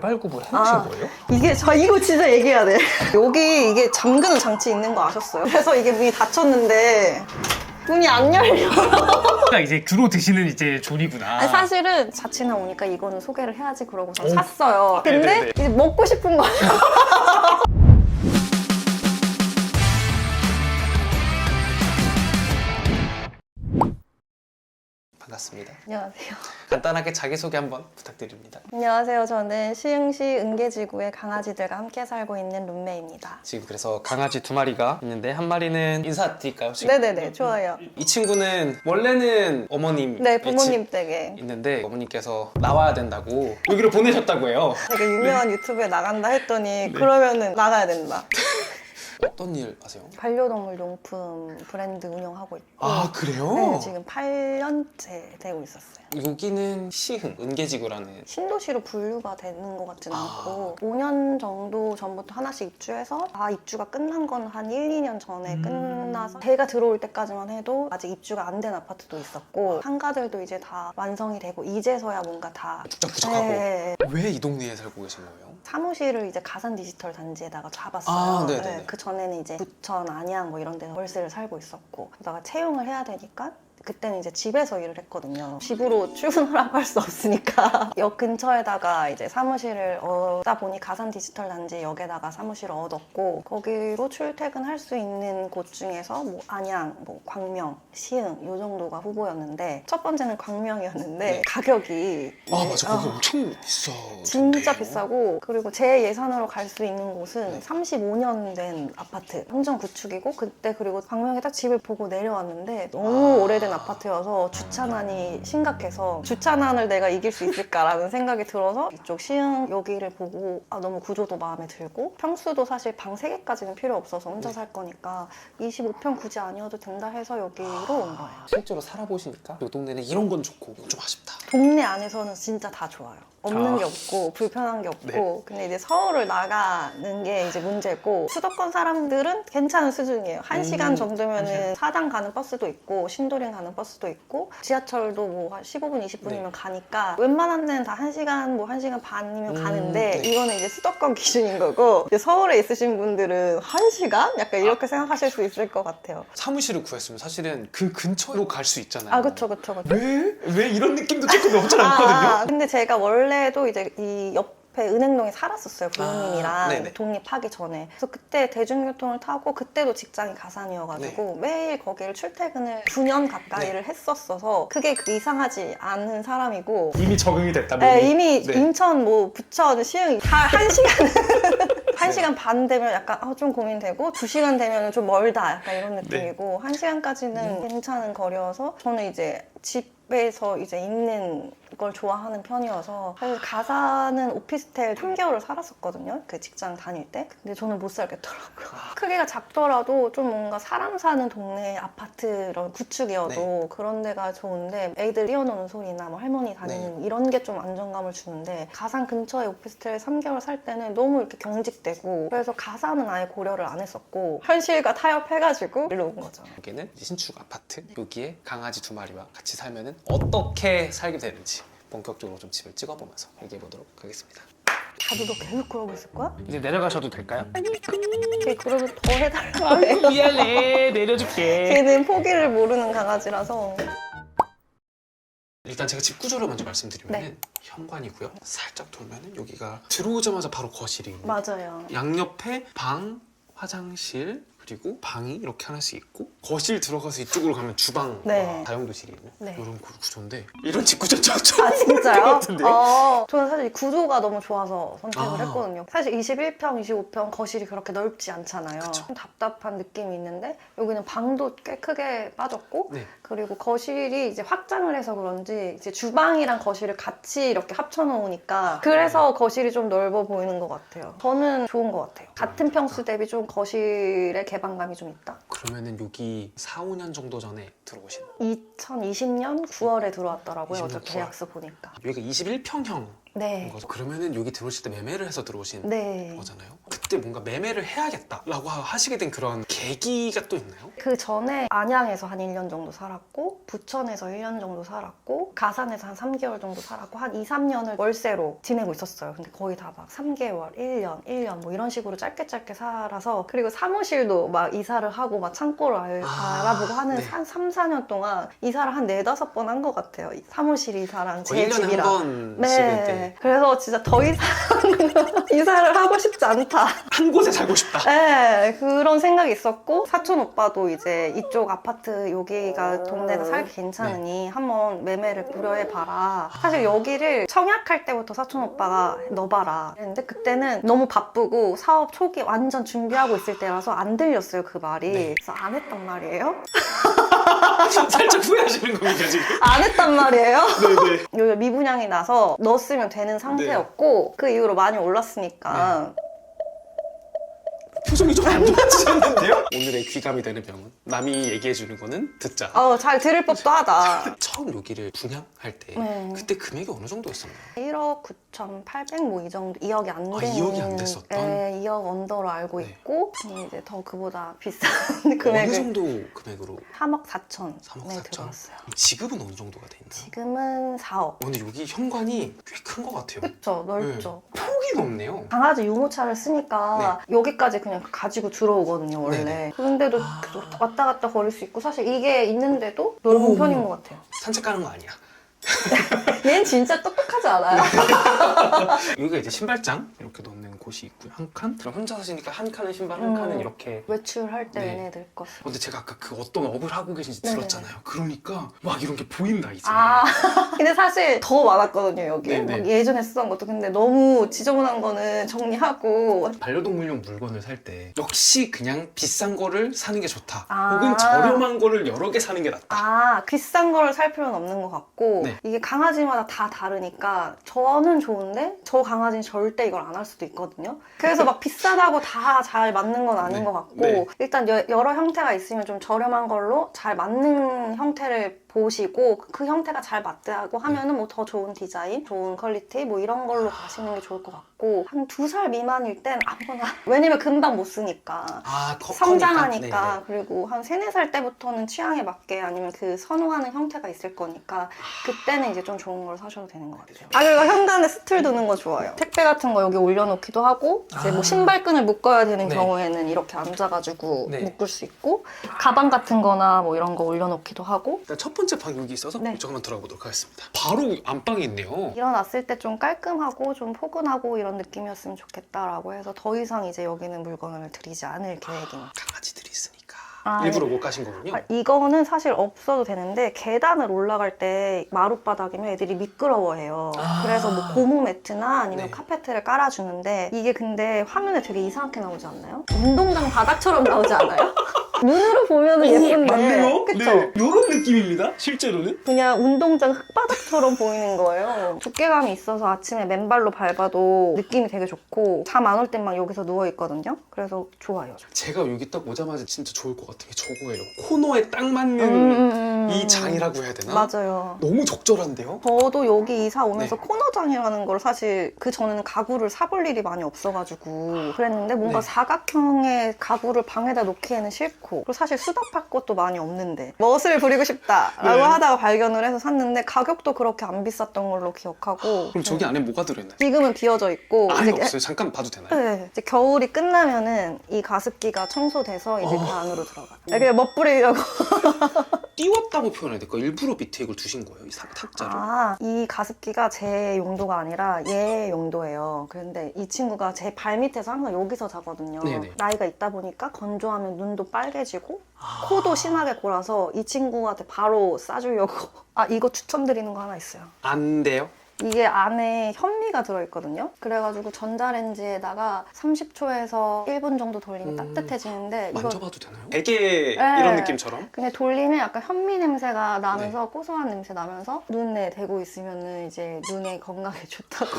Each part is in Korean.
발굽을 해놓으신 거예요? 이게 이거 진짜 얘기해야 돼. 여기 이게 잠그는 장치 있는 거 아셨어요? 그래서 이게 문이 닫혔는데 문이 안 열려. 그러니까 이제 주로 드시는 이제 조리구나. 아니, 사실은 자취나 오니까 이거는 소개를 해야지 그러고서 샀어요. 네네네. 근데 이제 먹고 싶은 거예요. 반갑습니다. 안녕하세요. 간단하게 자기소개 한번 부탁드립니다. 안녕하세요. 저는 시흥시 은계지구의 강아지들과 함께 살고 있는 룸메입니다. 지금 그래서 강아지 2마리가 있는데 한 마리는 인사드릴까요? 지금? 네네네, 좋아요. 이 친구는 원래는 어머님 네, 부모님 댁에 있는데 어머니께서 나와야 된다고 여기로 보내셨다고 해요. 되게 유명한 유튜브에 나간다 했더니 그러면은 나가야 된다. 어떤 일 하세요? 반려동물 용품 브랜드 운영하고 있고 아 그래요? 네, 지금 8년째 되고 있었어요. 여기는 시흥 은계지구라는 신도시로 분류가 되는 것 같지는 않고 5년 정도 전부터 하나씩 입주해서 입주가 끝난 건 한 1, 2년 전에 끝나서 제가 들어올 때까지만 해도 아직 입주가 안 된 아파트도 있었고 상가들도 이제 다 완성이 되고 이제서야 뭔가 다 북적북적하고. 네. 왜 이 동네에 살고 계신 거예요? 사무실을 이제 가산 디지털 단지에다가 잡았어요. 아, 네네네. 그 전에는 이제 부천, 안양 뭐 이런 데서 월세를 살고 있었고 그러다가 채용을 해야 되니까 그때는 이제 집에서 일을 했거든요. 집으로 출근하라고 할 수 없으니까 역 근처에다가 이제 사무실을 얻다 보니 가산 디지털 단지 역에다가 사무실을 얻었고 거기로 출퇴근할 수 있는 곳 중에서 뭐 안양, 뭐 광명, 시흥 요 정도가 후보였는데 첫 번째는 광명이었는데 네. 가격이 아 맞아 거기 엄청 비싸. 진짜 비싸고 그리고 제 예산으로 갈 수 있는 곳은 35년 된 아파트 행정 구축이고 그때 그리고 광명에 딱 집을 보고 내려왔는데 너무 오래된 아파트여서 주차난이 심각해서 주차난을 내가 이길 수 있을까라는 생각이 들어서 이쪽 시흥 여기를 보고 너무 구조도 마음에 들고 평수도 사실 방 3개까지는 필요 없어서 혼자 살 거니까 25평 굳이 아니어도 된다 해서 여기로 온 거예요. 실제로 살아보시니까 이 동네는 이런 건 좋고 이건 좀 아쉽다. 동네 안에서는 진짜 다 좋아요. 없는 아. 게 없고 불편한 게 없고 네. 근데 이제 서울을 나가는 게 이제 문제고 수도권 사람들은 괜찮은 수준이에요. 1시간 정도면은 사당 가는 버스도 있고 신도림 가는 버스도 있고 지하철도 뭐 한 15분 20분이면 네. 가니까 웬만한 데는 다 1시간 뭐 1시간 반이면 가는데 네. 이거는 이제 수도권 기준인 거고 이제 서울에 있으신 분들은 1시간? 약간 이렇게 생각하실 수 있을 것 같아요. 사무실을 구했으면 사실은 그 근처로 갈 수 있잖아요. 그쵸. 왜 이런 느낌도 조금 없지 않거든요? 근데 제가 원래도 이제 이 옆에 은행동에 살았었어요. 부모님이랑 네네. 독립하기 전에. 그래서 그때 대중교통을 타고 그때도 직장이 가산이어가지고 매일 거기를 출퇴근을 9년 가까이를 했었어서 그게 이상하지 않은 사람이고 이미 적응이 됐다. 네, 몸이. 이미 네. 인천, 뭐 부천, 시흥 다 1시간 1시간 반 되면 약간 좀 고민되고 2시간 되면 좀 멀다 약간 이런 느낌이고 1시간까지는 괜찮은 거리여서 저는 이제 집에서 이제 있는 걸 좋아하는 편이어서 사실 가사는 오피스텔 3개월을 살았었거든요. 그 직장 다닐 때. 근데 저는 못 살겠더라고요. 크기가 작더라도 좀 뭔가 사람 사는 동네 아파트 이런 구축이어도 그런 데가 좋은데 애들 뛰어노는 소리나 뭐 할머니 다니는 이런 게 좀 안정감을 주는데 가산 근처에 오피스텔 3개월 살 때는 너무 이렇게 경직되고 그래서 가산은 아예 고려를 안 했었고 현실과 타협해가지고 일로 온 거죠. 여기는 신축 아파트. 여기에 강아지 2마리와 같이 살면은 어떻게 살게 되는지 본격적으로 좀 집을 찍어보면서 얘기해 보도록 하겠습니다. 다들 너 계속 그러고 있을 거야? 이제 내려가셔도 될까요? 걔 그러면 더 해달라고 해요. 미안해 내려줄게. 걔는 포기를 모르는 강아지라서 일단 제가 집 구조를 먼저 말씀드리면 네. 현관이고요. 살짝 돌면은 여기가 들어오자마자 바로 거실이 있고 맞아요. 양옆에 방, 화장실 그리고 방이 이렇게 하나씩 있고 거실 들어가서 이쪽으로 가면 주방, 네. 다용도실이 있는 네. 이런 구조인데 이런 집 구조 처음 진짜요? 같은데요? 저는 사실 이 구조가 너무 좋아서 선택을 아. 했거든요. 사실 21평, 25평 거실이 그렇게 넓지 않잖아요. 그쵸. 좀 답답한 느낌이 있는데 여기는 방도 꽤 크게 빠졌고 네. 그리고 거실이 이제 확장을 해서 그런지 이제 주방이랑 거실을 같이 이렇게 합쳐놓으니까 그래서 거실이 좀 넓어 보이는 것 같아요. 저는 좋은 것 같아요. 같은 평수 대비 좀 거실의 개방감이 좀 있다. 그러면은 여기 4, 5년 정도 전에 들어오신 2020년 9월에 들어왔더라고요. 20년 어제 9월. 계약서 보니까. 여기가 21평형 네. 그러면은 여기 들어오실 때 매매를 해서 들어오신 네. 거잖아요. 그때 그때 뭔가 매매를 해야겠다라고 하시게 된 그런 계기가 또 있나요? 그 전에 안양에서 한 1년 정도 살았고 부천에서 1년 정도 살았고 가산에서 한 3개월 정도 살았고 한 2, 3년을 월세로 지내고 있었어요. 근데 거의 다 막 3개월, 1년 뭐 이런 식으로 짧게 살아서 그리고 사무실도 막 이사를 하고 막 창고를 알아보고 하는 네. 한 3, 4년 동안 이사를 한 4, 5번 한 것 같아요. 사무실 이사랑 제 1년에 집이랑. 한 번씩은 네. 그래서 진짜 더 이상 이사를 하고 싶지 않다. 한 곳에 살고 싶다. 네, 그런 생각이 있었고 사촌 오빠도 이제 이쪽 아파트 여기가 동네가 살기 괜찮으니 한번 매매를 고려해봐라. 사실 여기를 청약할 때부터 사촌 오빠가 넣어봐라 했는데 그때는 너무 바쁘고 사업 초기 완전 준비하고 있을 때라서 안 들렸어요 그 말이. 네. 그래서 안 했단 말이에요. 살짝 후회하시는 겁니까 지금? 안 했단 말이에요. 네네. 요 미분양이 나서 넣었으면 되는 상태였고 그 이후로 많이 올랐으니까 표정이 좀 안 좋아지셨는데요? 오늘의 귀감이 되는 병은 남이 얘기해주는 거는 듣자. 잘 들을 법도 하다. 처음 여기를 분양할 때 네. 그때 금액이 어느 정도였었나요? 1억 9,800 뭐 이 정도 2억이 안 되는 2억이 안 됐었던? 네, 2억 언더로 알고 네. 있고 이제 더 그보다 비싼 어느 금액을 정도 금액으로? 3억 4천 3억 네, 4천? 들어왔어요. 지급은 어느 정도가 돼 있나요? 지금은 4억. 근데 여기 현관이 꽤 큰 것 같아요. 그쵸, 넓죠. 폭이 넓네요. 강아지 유모차를 쓰니까 여기까지 그냥 가지고 들어오거든요 원래. 네네. 그런데도 왔다 갔다 거릴 수 있고 사실 이게 있는데도 넓은 편인 것 같아요. 산책 가는 거 아니야. 얘는 진짜 똑똑하지 않아요? 여기가 이제 신발장 이렇게 넣는 곳이 있고요. 한 칸? 그럼 혼자 사시니까 한 칸은 신발, 한 칸은 이렇게. 외출할 때 네. 얘네들 거. 근데 제가 아까 그 어떤 업을 하고 계신지 네네. 들었잖아요. 그러니까 막 이런 게 보인다 이제. 근데 사실 더 많았거든요 여기. 네네. 막 예전에 쓰던 것도. 근데 너무 지저분한 거는 정리하고. 반려동물용 물건을 살 때 역시 그냥 비싼 거를 사는 게 좋다. 아. 혹은 저렴한 거를 여러 개 사는 게 낫다. 비싼 거를 살 필요는 없는 것 같고 네. 이게 강아지마다 다 다르니까 저는 좋은데 저 강아지는 절대 이걸 안 할 수도 있거든요. 그래서 막 비싸다고 다 잘 맞는 건 아닌 네. 것 같고 네. 일단 여러 형태가 있으면 좀 저렴한 걸로 잘 맞는 형태를 보시고 그 형태가 잘 맞다고 하면은 뭐 더 좋은 디자인, 좋은 퀄리티 뭐 이런 걸로 가시는 게 좋을 것 같고 한 2살 미만일 땐 아무거나 왜냐면 금방 못 쓰니까 성장하니까. 그리고 한 3, 4살 때부터는 취향에 맞게 아니면 그 선호하는 형태가 있을 거니까 그때는 이제 좀 좋은 걸 사셔도 되는 것 같아요. 그리고 현관에 스틸 두는 거 좋아요. 택배 같은 거 여기 올려놓기도 하고 이제 뭐 신발끈을 묶어야 되는 네. 경우에는 이렇게 앉아가지고 네. 묶을 수 있고 가방 같은 거나 뭐 이런 거 올려놓기도 하고 일단 첫 번째 방 여기 있어서 네. 이쪽 한번 들어가 보도록 하겠습니다. 바로 안방이 있네요. 일어났을 때 좀 깔끔하고 좀 포근하고 이런 느낌이었으면 좋겠다라고 해서 더 이상 이제 여기는 물건을 들이지 않을 계획입니다. 강아지들이 있으니까 아, 일부러 못 가신 거군요. 이거는 사실 없어도 되는데 계단을 올라갈 때 마룻바닥이면 애들이 미끄러워해요. 그래서 뭐 고무 매트나 아니면 네. 카페트를 깔아주는데 이게 근데 화면에 되게 이상하게 나오지 않나요? 운동장 바닥처럼 나오지 않아요? 눈으로 보면 예쁜데 그쵸? 네, 이런 느낌입니다. 실제로는. 그냥 운동장 흙바닥처럼 보이는 거예요. 두께감이 있어서 아침에 맨발로 밟아도 느낌이 되게 좋고 잠 안 올 땐 막 여기서 누워있거든요. 그래서 좋아요. 제가 여기 딱 오자마자 진짜 좋을 것 같은 게 저거예요. 코너에 딱 맞는 이 장이라고 해야 되나? 맞아요. 너무 적절한데요? 저도 여기 이사 오면서 네. 코너장이라는 걸 사실 그 전에는 가구를 사볼 일이 많이 없어가지고 그랬는데 뭔가 네. 사각형의 가구를 방에다 놓기에는 싫고 그리고 사실 수납할 것도 많이 없는데 멋을 부리고 싶다라고 네. 하다가 발견을 해서 샀는데 가격도 그렇게 안 비쌌던 걸로 기억하고 그럼 저기 안에 뭐가 들어있나요? 지금은 비어져 있고 아예 이제 없어요. 잠깐 봐도 되나요? 네, 이제 겨울이 끝나면은 이 가습기가 청소돼서 이제 그 안으로 들어가요. 그냥 멋부리려고. 띄웠다고 표현해야 될까? 일부러 밑에 이걸 두신 거예요? 이 탁자를? 이 가습기가 제 용도가 아니라 얘 용도예요. 그런데 이 친구가 제 발 밑에서 항상 여기서 자거든요. 네네. 나이가 있다 보니까 건조하면 눈도 빨개지고 코도 심하게 골아서 이 친구한테 바로 싸주려고. 이거 추천드리는 거 하나 있어요. 안 돼요? 이게 안에 현미가 들어있거든요. 그래가지고 전자레인지에다가 30초에서 1분 정도 돌리면 따뜻해지는데 이거 만져봐도 되나요? 베개 네. 이런 느낌처럼? 그냥 돌리면 약간 현미 냄새가 나면서 고소한 냄새 나면서 눈에 대고 있으면은 이제 눈에 건강에 좋다고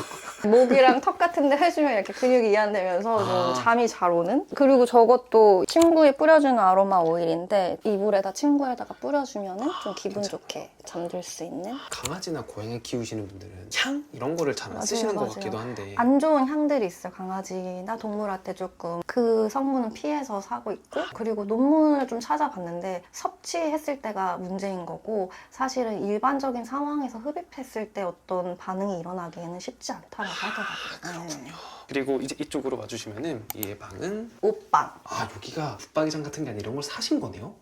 목이랑 턱 같은 데 해주면 이렇게 근육이 이완되면서 좀 잠이 잘 오는. 그리고 저것도 친구에 뿌려주는 아로마 오일인데 이불에다 친구에다가 뿌려주면은 좀 기분 좋게 잠들 수 있는. 강아지나 고양이 키우시는 분들은 향 이런 거를 잘 안 맞아요, 쓰시는 것 맞아요. 같기도 한데 안 좋은 향들이 있어요. 강아지나 동물한테 조금 그 성분은 피해서 사고 있고, 그리고 논문을 좀 찾아봤는데 섭취했을 때가 문제인 거고, 사실은 일반적인 상황에서 흡입했을 때 어떤 반응이 일어나기에는 쉽지 않다고 하더라고요. 네. 그리고 이제 이쪽으로 와주시면은 이 방은 옷방. 여기가 붙박이장 같은 게 아니라 이런 걸 사신 거네요?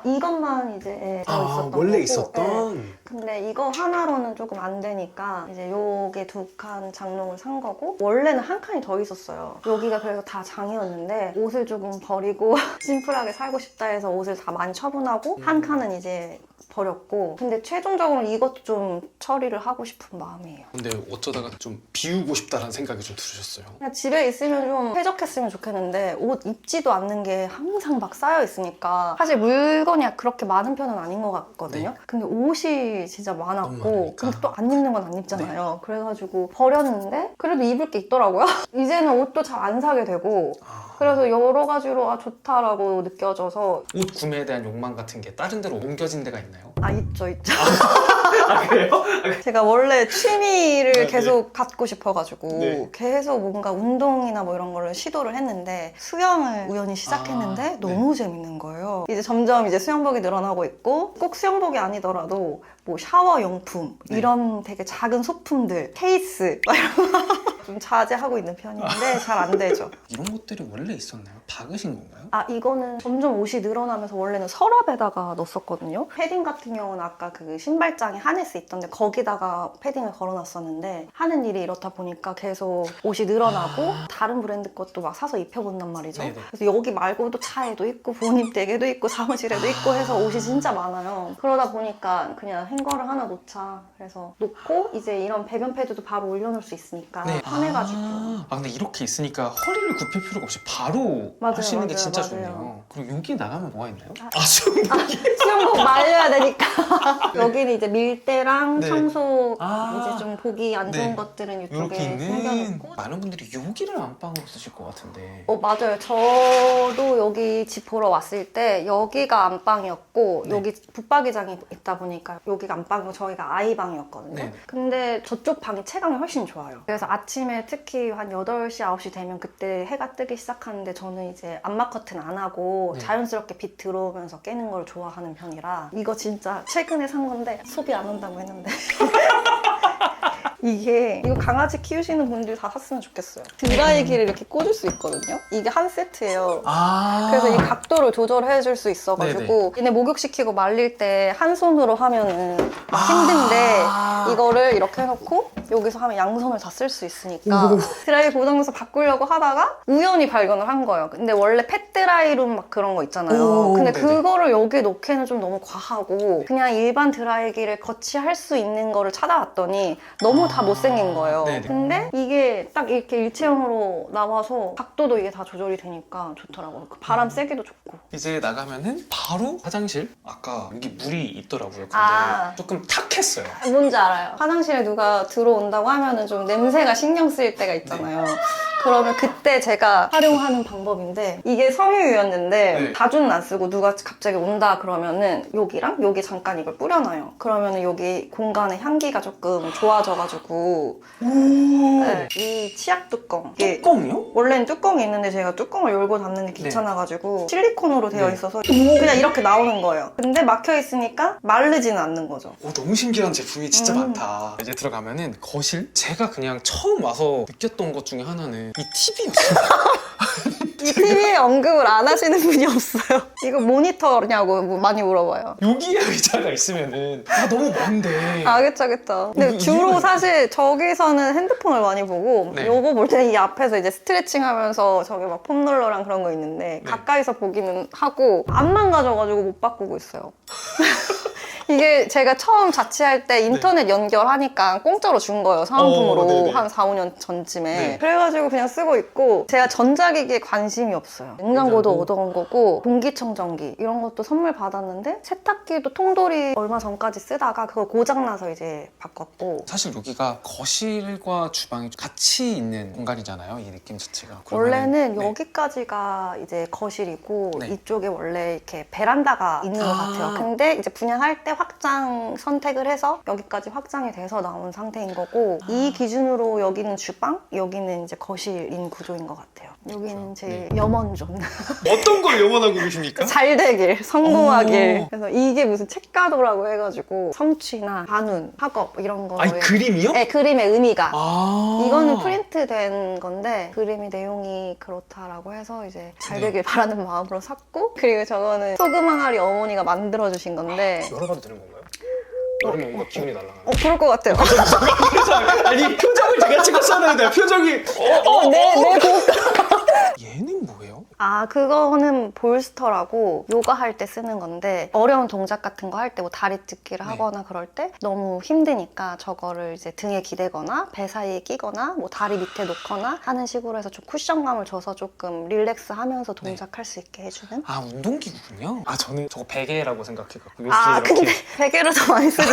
이것만 이제 들어있었던 원래 거고, 있었던? 네. 근데 이거 하나로는 조금 안 되니까 이제 요게 2칸 장롱을 산 거고, 원래는 한 칸이 더 있었어요. 여기가 그래서 다 장이었는데 옷을 조금 버리고 심플하게 살고 싶다 해서 옷을 다 많이 처분하고 한 칸은 이제 버렸고, 근데 최종적으로는 이것도 좀 처리를 하고 싶은 마음이에요. 근데 어쩌다가 좀 비우고 싶다라는 생각이 좀 들으셨어요? 그냥 집에 있으면 좀 쾌적했으면 좋겠는데 옷 입지도 않는 게 항상 막 쌓여 있으니까, 사실 물건이 그렇게 많은 편은 아닌 것 같거든요. 네. 근데 옷이 진짜 너무 많았고, 많으니까. 근데 또 안 입는 건 안 입잖아요. 그래가지고 버렸는데 그래도 입을 게 있더라고요. 이제는 옷도 잘 안 사게 되고, 그래서 여러 가지로 좋다라고 느껴져서. 옷 구매에 대한 욕망 같은 게 다른 데로 옮겨진 데가 있나요? 있죠. 그래요? 제가 원래 취미를 네. 계속 갖고 싶어가지고 네. 계속 뭔가 운동이나 뭐 이런 거를 시도를 했는데, 수영을 우연히 시작했는데 너무 재밌는 거예요. 이제 점점 이제 수영복이 늘어나고 있고, 꼭 수영복이 아니더라도 뭐 샤워 용품, 네. 이런 되게 작은 소품들, 케이스 막 이런 거 좀 자제하고 있는 편인데 잘 안 되죠. 이런 것들이 원래 있었나요? 박으신 건가요? 이거는 점점 옷이 늘어나면서 원래는 서랍에다가 넣었었거든요. 패딩 같은 경우는 아까 그 신발장에 하네스 있던데 거기다가 패딩을 걸어놨었는데, 하는 일이 이렇다 보니까 계속 옷이 늘어나고 다른 브랜드 것도 막 사서 입혀본단 말이죠. 네네. 그래서 여기 말고도 차에도 있고 부모님 댁에도 있고 사무실에도 있고 해서 옷이 진짜 많아요. 그러다 보니까 그냥 행거를 하나 놓자. 그래서 놓고 이제 이런 배변 패드도 바로 올려놓을 수 있으니까 편해가지고. 근데 이렇게 있으니까 허리를 굽힐 필요가 없이 바로 맞아요, 하시는 게 맞아요, 진짜 맞아요. 좋네요. 그리고 여기 나가면 뭐가 있나요? 수영복 말려야 되니까. 여기는 이제 밀대랑 네. 청소, 아. 이제 좀 보기 안 좋은 네. 것들은 이렇게 이쪽에 있는 숨겨놓고. 많은 분들이 여기를 안방으로 쓰실 것 같은데 맞아요. 저도 여기 집 보러 왔을 때 여기가 안방이었고, 네. 여기 붙박이장이 있다 보니까 여기가 안방이고 저희가 아이방이었거든요. 네. 근데 저쪽 방이 체감이 훨씬 좋아요. 그래서 아침에 특히 한 8시, 9시 되면 그때 해가 뜨기 시작하는데, 저는 이제 암막 커튼 안 하고 네. 자연스럽게 빛 들어오면서 깨는 걸 좋아하는 편이라, 이거 진짜 최근에 산 건데 소비 안 한다고 했는데 이거 강아지 키우시는 분들이 다 샀으면 좋겠어요. 드라이기를 이렇게 꽂을 수 있거든요. 이게 한 세트예요. 그래서 이 각도를 조절해 줄 수 있어가지고 얘네 목욕시키고 말릴 때 한 손으로 하면은 막 힘든데, 이거를 이렇게 해놓고 여기서 하면 양손을 다 쓸 수 있으니까. 드라이기 고장나서 바꾸려고 하다가 우연히 발견을 한 거예요. 근데 원래 펫드라이룸 막 그런 거 있잖아요. 근데 네네. 그거를 여기에 놓기에는 좀 너무 과하고, 그냥 일반 드라이기를 거치할 수 있는 거를 찾아왔더니 너무 다 못생긴 거예요. 네네. 근데 이게 딱 이렇게 일체형으로 나와서 각도도 이게 다 조절이 되니까 좋더라고요. 그 바람 쐬기도 좋고. 이제 나가면은 바로 화장실. 아까 여기 물이 있더라고요. 근데 조금 탁했어요. 뭔지 알아요. 화장실에 누가 들어온다고 하면은 좀 냄새가 신경 쓰일 때가 있잖아요. 그러면 그때 제가 활용하는 방법인데, 이게 섬유유였는데 네. 자주는 안 쓰고 누가 갑자기 온다 그러면은 여기랑 여기 잠깐 이걸 뿌려놔요. 그러면은 여기 공간의 향기가 조금 좋아져가지고. 네, 이 치약 뚜껑. 이게 뚜껑이요? 원래는 뚜껑이 있는데 제가 뚜껑을 열고 닫는 게 귀찮아가지고 실리콘으로 되어 네. 있어서 그냥 이렇게 나오는 거예요. 근데 막혀 있으니까 마르지는 않는 거죠. 너무 신기한 제품이 진짜 많다. 이제 들어가면은 거실? 제가 그냥 처음 와서 느꼈던 것 중에 하나는 이 TV였어요. 이 TV에 언급을 안 하시는 분이 없어요. 이거 모니터냐고 많이 물어봐요. 여기에 의자가 있으면은 너무 먼데. 그쵸, 그쵸. 근데 주로 사실 저기서는 핸드폰을 많이 보고, 네. 요거 볼 때는 이 앞에서 이제 스트레칭 하면서 저기 막 폼롤러랑 그런 거 있는데, 네. 가까이서 보기는 하고, 안 망가져가지고 못 바꾸고 있어요. 이게 제가 처음 자취할 때 인터넷 연결하니까 공짜로 준 거예요. 사은품으로. 네네. 한 4, 5년 전쯤에. 네. 그래가지고 그냥 쓰고 있고, 제가 전자기기에 관심이 없어요. 냉장고도 냉장고? 얻어온 거고, 공기청정기 이런 것도 선물 받았는데, 세탁기도 통돌이 얼마 전까지 쓰다가 그거 고장나서 이제 바꿨고. 사실 여기가 거실과 주방이 같이 있는 공간이잖아요. 이 느낌 자체가. 원래는 네. 여기까지가 이제 거실이고, 네. 이쪽에 원래 이렇게 베란다가 있는 것 같아요. 근데 이제 분양할 때 최대 확장 선택을 해서 여기까지 확장이 돼서 나온 상태인 거고 이 기준으로 여기는 주방, 여기는 이제 거실인 구조인 것 같아요. 여기는 제 염원존. 어떤 걸 염원하고 계십니까? 잘 되길, 성공하길. 오. 그래서 이게 무슨 책가도라고 해가지고 성취나 한운, 학업 이런 거에 아니 그림이요? 네, 그림의 의미가 아 이거는 프린트된 건데 그림이 내용이 그렇다라고 해서 이제 잘 네. 되길 바라는 마음으로 샀고 그리고 저거는 소금 항아리 어머니가 만들어주신 건데 열어봐도 되는 건가요? 열으면 뭔가 기운이 날아가요. 그럴 것 같아요. 아니 표정을 제가 찍었어야 되는데 표정이 내 얘는 뭐예요? 아, 그거는 볼스터라고 요가 할 때 쓰는 건데 어려운 동작 같은 거 할 때 뭐 다리 찢기를 네. 하거나 그럴 때 너무 힘드니까 저거를 이제 등에 기대거나 배 사이에 끼거나 뭐 다리 밑에 놓거나 하는 식으로 해서 좀 쿠션감을 줘서 조금 릴렉스 하면서 동작할 수 있게 해주는 아 운동기구군요. 아 저는 저거 베개라고 생각해갖고 요새 아 이렇게 근데 베개를 더 많이 쓰죠.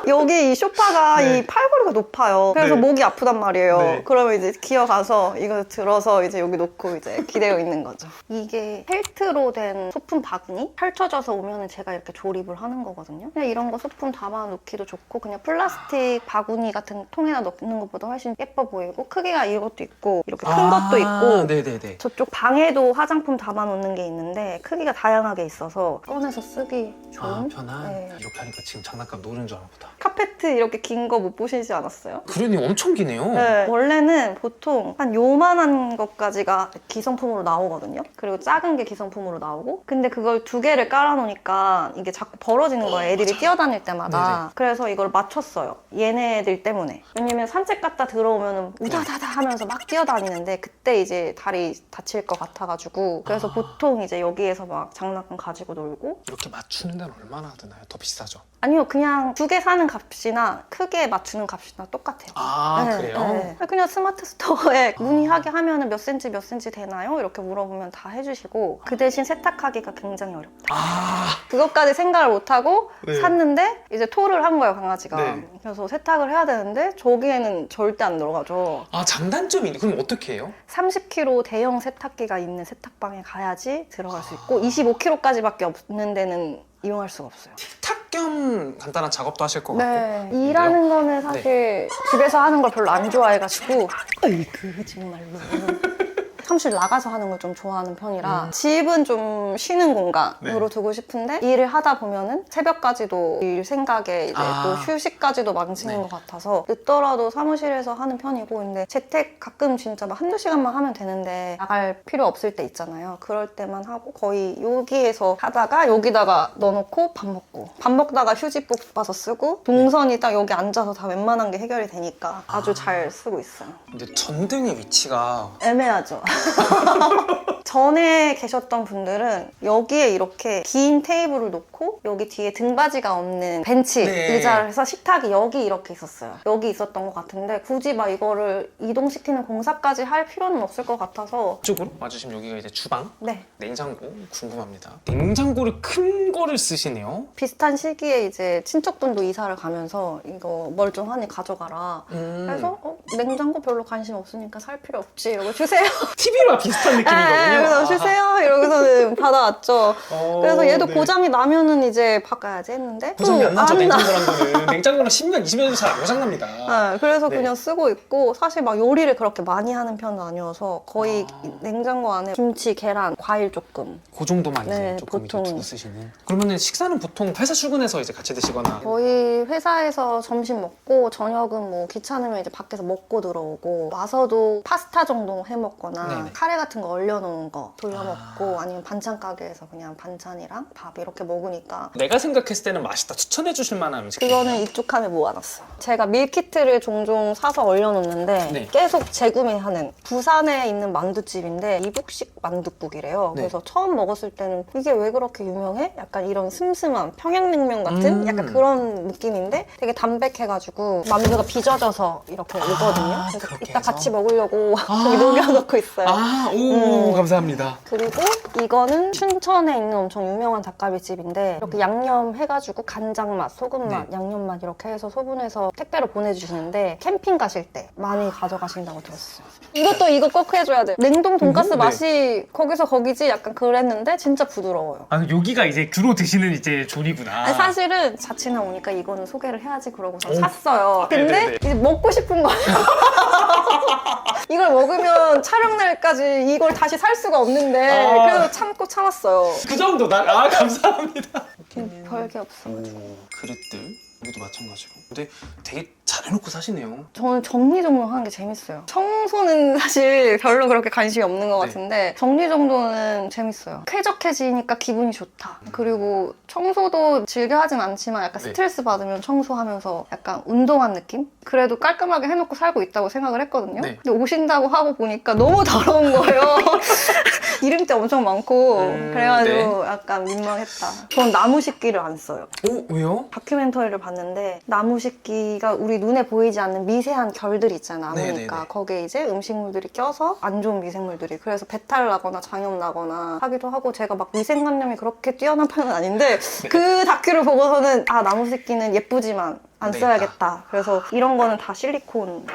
여기 이 소파가 네. 이 팔걸이가 높아요. 그래서 네. 목이 아프단 말이에요. 네. 그러면 이제 기어가서 이거 들어서 이제 여기 놓고 이제 기대어 있는 거죠. 이게 펠트로 된 소품 바구니 펼쳐져서 오면은 제가 이렇게 조립을 하는 거거든요. 그냥 이런 거 소품 담아 놓기도 좋고 그냥 플라스틱 바구니 같은 통에다 넣는 것보다 훨씬 예뻐 보이고 크기가 이것도 있고 이렇게 큰 것도 있고 네네네. 저쪽 방에도 화장품 담아 놓는 게 있는데 크기가 다양하게 있어서 꺼내서 쓰기 좋은 아 편한. 네. 이렇게 하니까 지금 장난감 노는 줄 알아보다. 카페트 이렇게 긴 거 못 보시지 않았어요? 그러니 엄청 기네요. 네. 원래는 보통 한 요만한 것까지가 기성품으로 나오거든요. 그리고 작은 게 기성품으로 나오고 근데 그걸 두 개를 깔아놓으니까 이게 자꾸 벌어지는 거예요. 애들이 맞아요. 뛰어다닐 때마다. 네네. 그래서 이걸 맞췄어요. 얘네들 때문에. 왜냐면 산책 갔다 들어오면 우다다다 하면서 막 뛰어다니는데 그때 이제 다리 다칠 것 같아가지고 그래서 보통 이제 여기에서 막 장난감 가지고 놀고 이렇게 맞추는 데는 얼마나 드나요? 더 비싸죠? 아니요 그냥 두 개 사는 값이나 크게 맞추는 값이나 똑같아요. 아 네, 그래요? 네. 그냥 스마트 스토어에 문의하게 하면은 몇 센치 되나요? 이렇게 물어보면 다 해주시고 그 대신 세탁하기가 굉장히 어렵다. 아 그것까지 생각을 못하고 네. 샀는데 이제 토를 한 거예요 강아지가. 네. 그래서 세탁을 해야 되는데 저기에는 절대 안 들어가죠. 아 장단점이 있네. 그럼 어떻게 해요? 30kg 대형 세탁기가 있는 세탁방에 가야지 들어갈 수 있고 25kg까지밖에 없는 데는 이용할 수가 없어요. 탁 겸 간단한 작업도 하실 것 같고. 네. 일하는 거는 사실 집에서 하는 걸 별로 안 좋아해가지고 어이구 정말로 사무실 나가서 하는 걸 좀 좋아하는 편이라 집은 좀 쉬는 공간으로 네. 두고 싶은데 일을 하다 보면은 새벽까지도 일 생각에 이제 또 휴식까지도 망치는 네. 것 같아서 늦더라도 사무실에서 하는 편이고 근데 재택 가끔 진짜 막 한두 시간만 하면 되는데 나갈 필요 없을 때 있잖아요. 그럴 때만 하고 거의 여기에서 하다가 여기다가 넣어놓고 밥 먹고 밥 먹다가 휴지 뽑아서 쓰고 동선이 딱 여기 앉아서 다 웬만한 게 해결이 되니까 아주 잘 쓰고 있어요. 근데 전등의 위치가 애매하죠. 전에 계셨던 분들은 여기에 이렇게 긴 테이블을 놓고 여기 뒤에 등받이가 없는 벤치 네. 의자를 해서 식탁이 여기 이렇게 있었어요. 여기 있었던 것 같은데 굳이 막 이거를 이동시키는 공사까지 할 필요는 없을 것 같아서 이쪽으로 와주시면 여기가 이제 주방, 네. 냉장고 궁금합니다. 냉장고를 큰 거를 쓰시네요. 비슷한 시기에 이제 친척분도 이사를 가면서 이거 멀쩡하니 가져가라. 그래서 냉장고 별로 관심 없으니까 살 필요 없지 이러고 주세요. TV와 비슷한 느낌이거든요. 그래서 주세요 이러고서는 받아왔죠. 그래서 얘도 네. 고장이 나면은 이제 바꿔야지 했는데 고장이 또 안 나죠, 안 나. 냉장고란 거는. 냉장고는 10년, 20년도 잘 안 고장납니다. 네, 그래서 네. 그냥 쓰고 있고 사실 막 요리를 그렇게 많이 하는 편은 아니어서 거의 아. 냉장고 안에 김치, 계란, 과일 조금 그 정도만 이제 네, 조금 보통. 이렇게 두고 쓰시는. 그러면은 식사는 보통 회사 출근해서 이제 같이 드시거나. 거의 회사에서 점심 먹고 저녁은 뭐 귀찮으면 이제 밖에서 먹고 들어오고 와서도 파스타 정도 해 먹거나 네네. 카레 같은 거 얼려놓은 거 돌려 먹고 아니면 반찬 가게에서 그냥 반찬이랑 밥 이렇게 먹으니까 내가 생각했을 때는 맛있다 추천해 주실 만한 음식. 그거는 이쪽 칸에 모아놨어요. 제가 밀키트를 종종 사서 얼려놓는데 네. 계속 재구매하는 부산에 있는 만두집인데 이북식 만둣국이래요. 네. 그래서 처음 먹었을 때는 이게 왜 그렇게 유명해? 약간 이런 슴슴한 평양냉면 같은 약간 음. 그런 느낌인데 되게 담백해가지고 만두가 빚어져서 이렇게 오거든요. 그래서 그렇게 이따 해서? 같이 먹으려고 여기 녹여놓고 있어요. 오 감사합니다. 감사합니다. 그리고 이거는 춘천에 있는 엄청 유명한 닭갈비집인데 이렇게 양념 해가지고 간장 맛, 소금 맛, 양념 맛 이렇게 해서 소분해서 택배로 보내주시는데 캠핑 가실 때 많이 가져가신다고 들었어요. 이것도 이거 꼭 해줘야 돼. 냉동 돈가스 네. 맛이 거기서 거기지 약간 그랬는데 진짜 부드러워요. 아, 여기가 이제 주로 드시는 이제 존이구나. 아니, 사실은 자취나 오니까 이거는 소개를 해야지 그러고서 오. 샀어요. 근데 네네네. 이제 먹고 싶은 거예요. 이걸 먹으면 촬영날까지 이걸 다시 살 수가 없는데 아. 그래서 참고 참았어요. 그 정도다. 아, 감사합니다. 별게 없어. 그릇들 여기도 마찬가지로. 근데 되게 잘 해놓고 사시네요. 저는 정리정돈하는 게 재밌어요. 청소는 사실 별로 그렇게 관심이 없는 것 네. 같은데 정리정돈은 재밌어요. 쾌적해지니까 기분이 좋다. 그리고 청소도 즐겨 하진 않지만 약간 네. 스트레스 받으면 청소하면서 약간 운동한 느낌? 그래도 깔끔하게 해놓고 살고 있다고 생각을 했거든요. 네. 근데 오신다고 하고 보니까 너무 더러운 거예요. 이름대 엄청 많고 그래가지고 약간 민망했다. 전 나무 식기를 안 써요. 오, 왜요? 다큐멘터리를 봤는데 나무 식기가 우리 눈에 보이지 않는 미세한 결들이 있잖아요. 나무니까 네네네. 거기에 이제 음식물들이 껴서 안 좋은 미생물들이 그래서 배탈 나거나 장염 나거나 하기도 하고 제가 막 위생관념이 그렇게 뛰어난 편은 아닌데 그 다큐를 보고서는 아 나무 식기는 예쁘지만 안 네, 써야겠다. 그래서 이런 거는 다 실리콘으로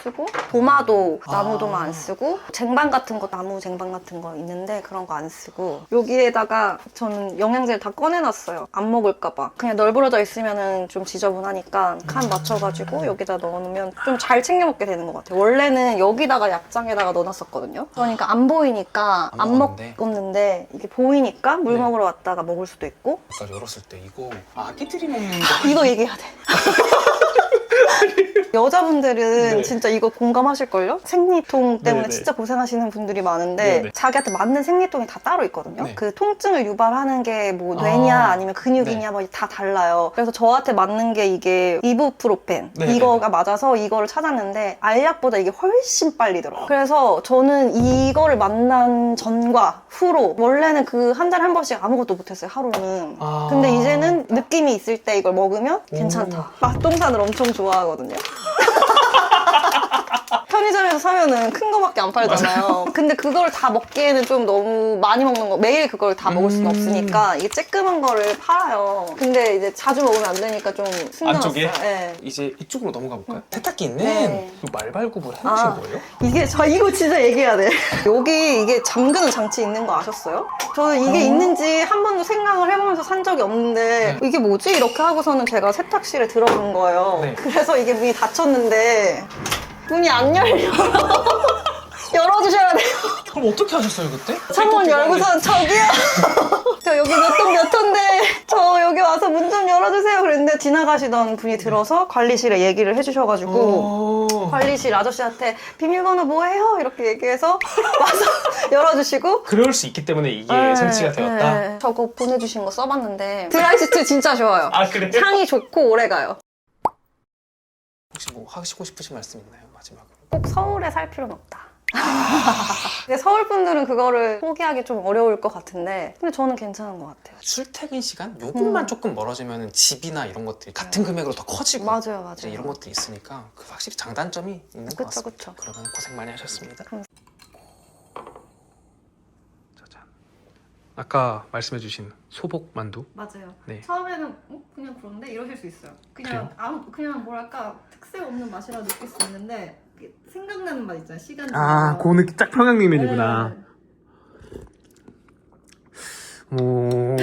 쓰고 도마도 나무 도마 안 쓰고 쟁반 같은 거 나무 쟁반 같은 거 있는데 그런 거 안 쓰고 여기에다가 저는 영양제를 다 꺼내놨어요. 안 먹을까 봐. 그냥 널브러져 있으면은 좀 지저분하니까 칸 맞춰가지고 여기다 넣어놓으면 좀 잘 챙겨 먹게 되는 것 같아요. 원래는 여기다가 약장에다가 넣어놨었거든요. 그러니까 안 보이니까 안 안 먹었는데. 먹었는데 이게 보이니까 물 네. 먹으러 왔다가 먹을 수도 있고 아까 열었을 때 이거 아기들이 먹는 거. 이거 얘기해야 돼. 여자분들은 네. 진짜 이거 공감하실걸요? 생리통 때문에 네네. 진짜 고생하시는 분들이 많은데 네네. 자기한테 맞는 생리통이 다 따로 있거든요. 네. 그 통증을 유발하는 게 뭐 뇌냐 아. 아니면 근육이냐 네. 뭐 다 달라요. 그래서 저한테 맞는 게 이게 이부프로펜 네네네. 이거가 맞아서 이거를 찾았는데 알약보다 이게 훨씬 빨리 들어요. 그래서 저는 이거를 만난 전과 후로 원래는 그 한 달에 한 번씩 아무것도 못했어요. 하루는. 아. 근데 이제는 느낌이 있을 때 이걸 먹으면 괜찮다. 맛동산을 엄청 좋아하거든요. 편의점에서 사면은 큰 거밖에 안 팔잖아요. 근데 그걸 다 먹기에는 좀 너무 많이 먹는 거, 매일 그걸 다 먹을 수는 없으니까 이게 쬐끄만 거를 팔아요. 근데 이제 자주 먹으면 안 되니까 좀 숨겨놨어요. 안쪽에? 네. 이제 이쪽으로 넘어가 볼까요? 세탁기 있는 네. 그 말발굽을 해놓으신 아. 거예요? 이게 이거 진짜 얘기해야 돼. 여기 이게 잠그는 장치 있는 거 아셨어요? 저는 이게 있는지 한 번도 생각을 해보면서 산 적이 없는데 이게 뭐지? 이렇게 하고서는 제가 세탁실에 들어간 거예요. 네. 그래서 이게 문이 닫혔는데 문이 안 열려. 열어주셔야 돼요. 그럼 어떻게 하셨어요 그때? 창문 열고선 저기요. 저 여기 몇 호인데 저 여기 와서 문 좀 열어주세요. 그랬는데 지나가시던 분이 들어서 관리실에 얘기를 해주셔가지고 오. 관리실 아저씨한테 비밀번호 뭐예요? 이렇게 얘기해서 와서 열어주시고 그럴 수 있기 때문에 이게 네, 설치가 되었다. 네. 저거 보내주신 거 써봤는데 드라이시트 진짜 좋아요. 아, 그래요? 향이 좋고 오래가요. 혹시 뭐 하시고 싶으신 말씀 있나요 마지막으로? 꼭 서울에 살 필요는 없다. 근데 서울 분들은 그거를 포기하기 좀 어려울 것 같은데 근데 저는 괜찮은 것 같아요. 출퇴근 시간 요것만 조금 멀어지면 집이나 이런 것들이 같은 금액으로 더 커지고 맞아요, 맞아요. 이제 이런 것들이 있으니까 그 확실히 장단점이 있는 것 그쵸, 같습니다. 그쵸. 그러면 고생 많이 하셨습니다. 짜잔. 아까 말씀해주신 소복 만두. 맞아요. 네. 처음에는 그냥 그런데 이러실 수 있어요. 그래요? 그냥 뭐랄까 특색 없는 맛이라 느낄 수 있는데 생각나는 맛 있잖아요. 시간이 그 느낌 딱 평양냉면이구나. 오.